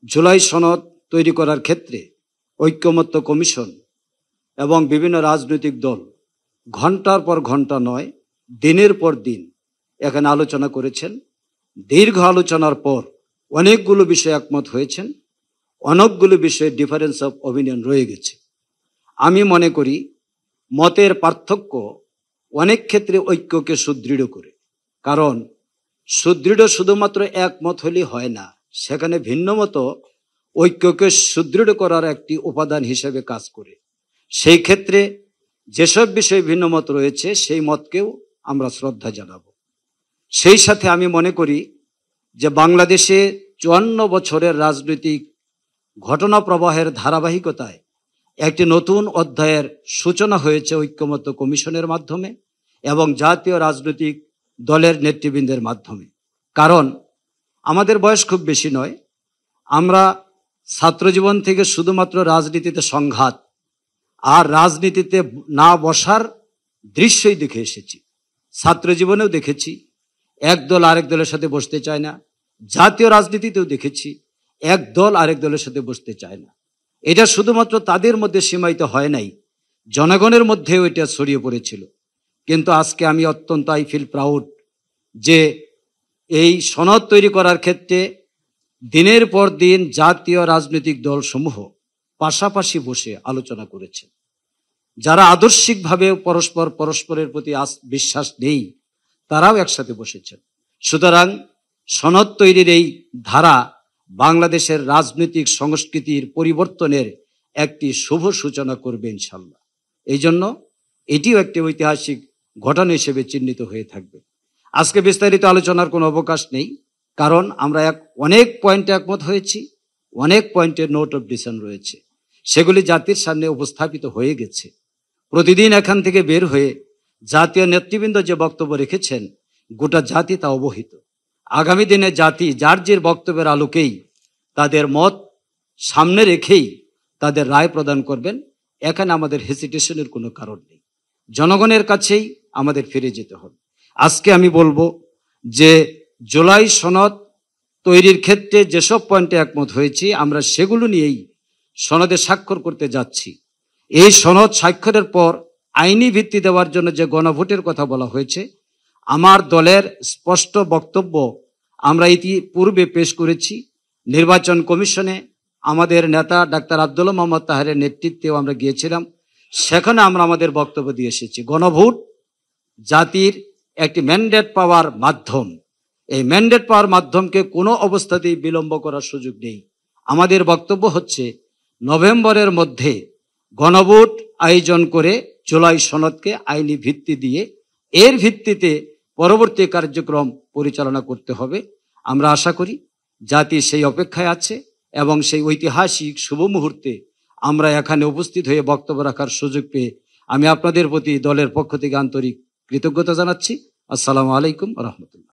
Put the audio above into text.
জুলাই সনদ তৈরি করার ক্ষেত্রে ঐকমত্য কমিশন এবং বিভিন্ন রাজনৈতিক দল ঘন্টার পর ঘন্টা নয়, দিনের পর দিন এখানে আলোচনা করেছেন। দীর্ঘ আলোচনার পর অনেকগুলো বিষয়ে একমত হয়েছেন, অনেকগুলো বিষয়ে ডিফারেন্স অফ অপিনিয়ন রয়ে গেছে। আমি মনে করি মতের পার্থক্য অনেক ক্ষেত্রে ঐক্যকে সুদৃঢ় করে, কারণ সুদৃঢ় শুধুমাত্র একমত হলে হয় না, সেখানে ভিন্ন মত ঐক্যকে সুদৃঢ় করার একটি উপাদান হিসেবে কাজ করে। সেই ক্ষেত্রে যেসব বিষয়ে ভিন্ন মত রয়েছে সেই মতকেও আমরা শ্রদ্ধা জানাব। সেই সাথে আমি মনে করি যে বাংলাদেশে 54 বছরের রাজনৈতিক ঘটনা প্রবাহের ধারাবাহিকতায় একটি নতুন অধ্যায়ের সূচনা হয়েছে ঐকমত্য কমিশনের মাধ্যমে এবং জাতীয় রাজনৈতিক দলের নেতৃবৃন্দের মাধ্যমে। কারণ আমাদের বয়স খুব বেশি নয়, আমরা ছাত্রজীবন থেকে শুধুমাত্র রাজনীতিতে সংঘাত আর রাজনীতিতে না বসার দৃশ্যই দেখে এসেছি। ছাত্র জীবনেও দেখেছি এক দল আরেক দলের সাথে বসতে চায় না, জাতীয় রাজনীতিতেও দেখেছি এক দল আরেক দলের সাথে বসতে চায় না। এটা শুধুমাত্র তাদের মধ্যে সীমায়িত হয় নাই, জনগণের মধ্যেও এটা ছড়িয়ে পড়েছিল। কিন্তু আজকে আমি অত্যন্ত আই ফিল প্রাউড যে এই সনদ তৈরি করার ক্ষেত্রে দিনের পর দিন জাতীয় রাজনৈতিক দলসমূহ পাশাপাশি বসে আলোচনা করেছে। যারা আদর্শিকভাবে পরস্পরের প্রতি বিশ্বাস নেই তারাও একসাথে বসেছেন। সুতরাং সনদ তৈরির এই ধারা বাংলাদেশের রাজনৈতিক সংস্কৃতির পরিবর্তনের একটি শুভ সূচনা করবে ইনশাল্লাহ। এই জন্য এটিও একটি ঐতিহাসিক ঘটনা হিসেবে চিহ্নিত হয়ে থাকবে। আজকে বিস্তারিত আলোচনার কোনো অবকাশ নেই, কারণ আমরা অনেক পয়েন্টে একমত হয়েছি, অনেক পয়েন্টের নোট অফ ডিসিশন রয়েছে, সেগুলি জাতির সামনে উপস্থাপিত হয়ে গেছে। প্রতিদিন এখান থেকে বের হয়ে জাতীয় নেতৃবৃন্দ যে বক্তব্য রেখেছেন গোটা জাতি তা অবহিত। আগামী দিনে জাতি যার যে বক্তব্যের আলোকেই তাদের মত সামনে রেখেই তাদের রায় প্রদান করবেন। এখানে আমাদের হেসিটেশনের কোনো কারণ নেই, জনগণের কাছেই আমাদের ফিরে যেতে হবে। আজকে আমি বলবো যে জুলাই সনদ তৈরির ক্ষেত্রে যেসব পয়েন্টে একমত হয়েছি আমরা সেগুলো নিয়েই সনদে স্বাক্ষর করতে যাচ্ছি। এই সনদ স্বাক্ষরের পর আইনি ভিত্তি দেওয়ার জন্য যে গণভোটের কথা বলা হয়েছে, আমার দলের স্পষ্ট বক্তব্য আমরা ইতিপূর্বে পেশ করেছি। নির্বাচন কমিশনে আমাদের নেতা ডাক্তার আব্দুল্লাহ মোহাম্মদ তাহেরের নেতৃত্বেও আমরা গিয়েছিলাম, সেখানে আমরা আমাদের বক্তব্য দিয়ে এসেছি। গণভোট জাতির একটি ম্যান্ডেট পাওয়ার মাধ্যম, এই ম্যান্ডেট পাওয়ার মাধ্যমকে কোনো অবস্থাতেই বিলম্ব করার সুযোগ নেই। আমাদের বক্তব্য হচ্ছে নভেম্বরের মধ্যে গণভোট আয়োজন করে জুলাই সনদকে আইনি ভিত্তি দিয়ে এর ভিত্তিতে পরবর্তী কার্যক্রম পরিচালনা করতে হবে। আমরা আশা করি জাতি সেই অপেক্ষায় আছে এবং সেই ঐতিহাসিক শুভ মুহূর্তে আমরা এখানে উপস্থিত হয়ে বক্তব্য রাখার সুযোগ পেয়ে আমি আপনাদের প্রতি দলের পক্ষ থেকে আন্তরিক কৃতজ্ঞতা জানাচ্ছি। আসসালামু আলাইকুম রহমতুল্লাহ।